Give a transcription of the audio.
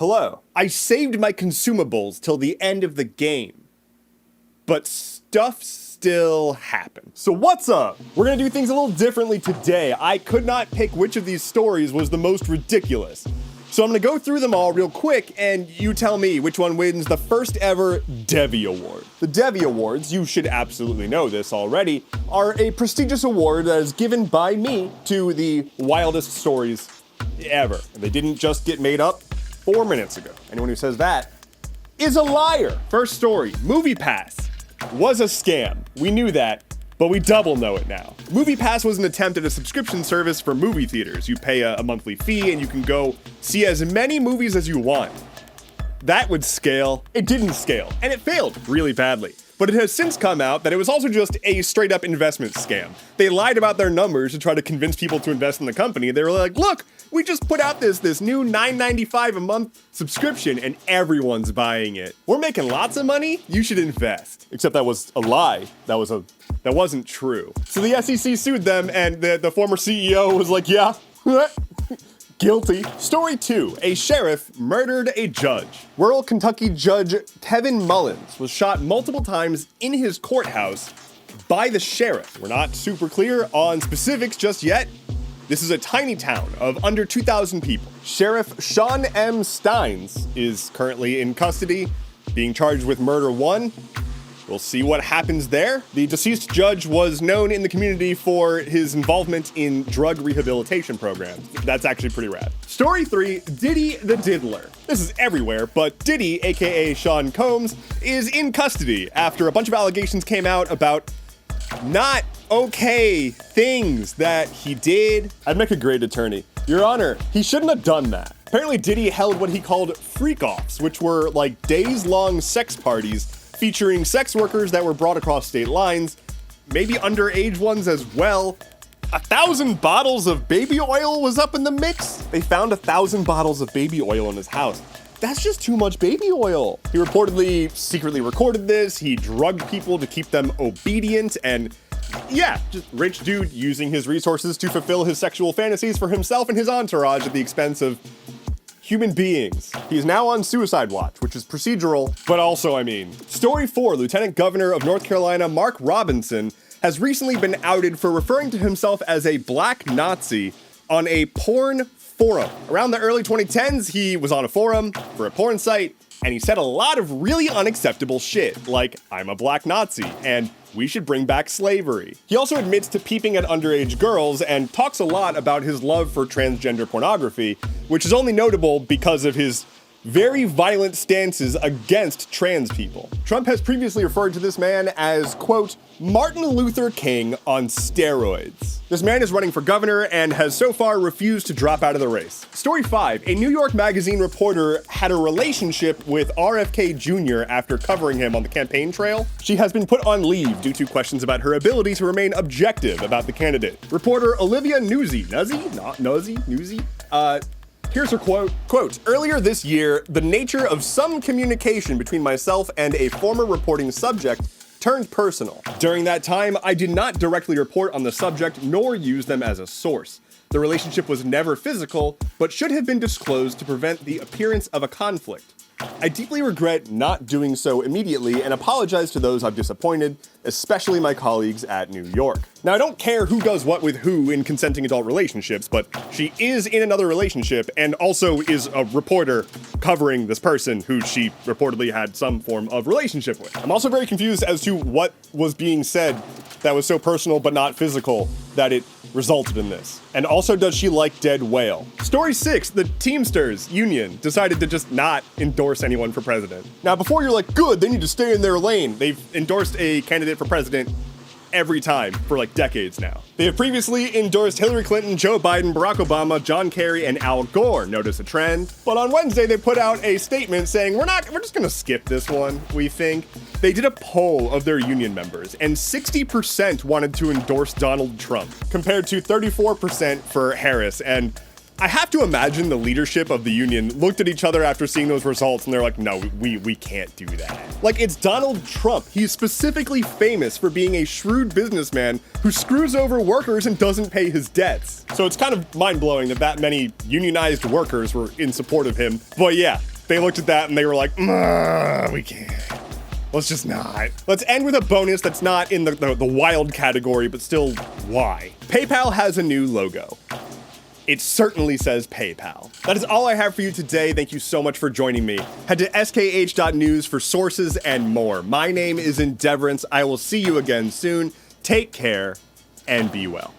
Hello. I saved my consumables till the end of the game, but stuff still happens. So what's up? We're gonna do things a little differently today. I could not pick which of these stories was the most ridiculous. So I'm gonna go through them all real quick, and you tell me which one wins the first ever Devvy Award. The Devvy Awards, you should absolutely know this already, are a prestigious award that is given by me to the wildest stories ever. And they didn't just get made up 4 minutes ago. Anyone who says that is a liar. First story, MoviePass was a scam. We knew that, but we double know it now. MoviePass was an attempt at a subscription service for movie theaters. You pay a monthly fee and you can go see as many movies as you want. That would scale. It didn't scale, and it failed really badly. But it has since come out that it was also just a straight up investment scam. They lied about their numbers to try to convince people to invest in the company. They were like, look, we just put out this new $9.95 a month subscription and everyone's buying it. We're making lots of money, you should invest. Except that was a lie. That wasn't true. So the SEC sued them and the former CEO was like, yeah, guilty. Story 2, a sheriff murdered a judge. Rural Kentucky Judge Tevin Mullins was shot multiple times in his courthouse by the sheriff. We're not super clear on specifics just yet. This is a tiny town of under 2,000 people. Sheriff Sean M. Steins is currently in custody, being charged with murder 1. We'll see what happens there. The deceased judge was known in the community for his involvement in drug rehabilitation programs. That's actually pretty rad. Story 3, Diddy the Diddler. This is everywhere, but Diddy, aka Sean Combs, is in custody after a bunch of allegations came out about not okay things that he did. I'd make a great attorney. Your Honor, he shouldn't have done that. Apparently Diddy held what he called freak-offs, which were like days-long sex parties featuring sex workers that were brought across state lines, maybe underage ones as well. 1,000 bottles of baby oil was up in the mix. They found 1,000 bottles of baby oil in his house. That's just too much baby oil. He reportedly secretly recorded this. He drugged people to keep them obedient, and yeah, just rich dude using his resources to fulfill his sexual fantasies for himself and his entourage at the expense of human beings. He's now on suicide watch, which is procedural, but also, Story 4, Lieutenant Governor of North Carolina Mark Robinson has recently been outed for referring to himself as a black Nazi on a porn forum. Around the early 2010s, he was on a forum for a porn site, and he said a lot of really unacceptable shit, like, I'm a black Nazi, and we should bring back slavery. He also admits to peeping at underage girls and talks a lot about his love for transgender pornography, which is only notable because of his very violent stances against trans people. Trump has previously referred to this man as, quote, Martin Luther King on steroids. This man is running for governor and has so far refused to drop out of the race. Story 5, a New York Magazine reporter had a relationship with RFK Jr. after covering him on the campaign trail. She has been put on leave due to questions about her ability to remain objective about the candidate. Reporter Olivia Nuzzi, here's her quote, earlier this year, the nature of some communication between myself and a former reporting subject turned personal. During that time, I did not directly report on the subject nor use them as a source. The relationship was never physical, but should have been disclosed to prevent the appearance of a conflict. I deeply regret not doing so immediately and apologize to those I've disappointed, especially my colleagues at New York. Now, I don't care who does what with who in consenting adult relationships, but she is in another relationship and also is a reporter covering this person who she reportedly had some form of relationship with. I'm also very confused as to what was being said that was so personal but not physical that it resulted in this. And also, does she like dead whale? Story 6, the Teamsters union decided to just not endorse anyone for president. Now, before you're like, good, they need to stay in their lane. They've endorsed a candidate for president every time for like decades now. They have previously endorsed Hillary Clinton, Joe Biden, Barack Obama, John Kerry, and Al Gore. Notice a trend. But on Wednesday, they put out a statement saying, we're just gonna skip this one, we think. They did a poll of their union members, and 60% wanted to endorse Donald Trump, compared to 34% for Harris. And I have to imagine the leadership of the union looked at each other after seeing those results and they're like, no, we can't do that. Like, it's Donald Trump. He's specifically famous for being a shrewd businessman who screws over workers and doesn't pay his debts. So it's kind of mind-blowing that many unionized workers were in support of him. But yeah, They looked at that and they were like, we can't. Let's just not. Let's end with a bonus that's not in the wild category, but still, why? PayPal has a new logo. It certainly says PayPal. That is all I have for you today. Thank you so much for joining me. Head to skh.news for sources and more. My name is Endeavorance. I will see you again soon. Take care and be well.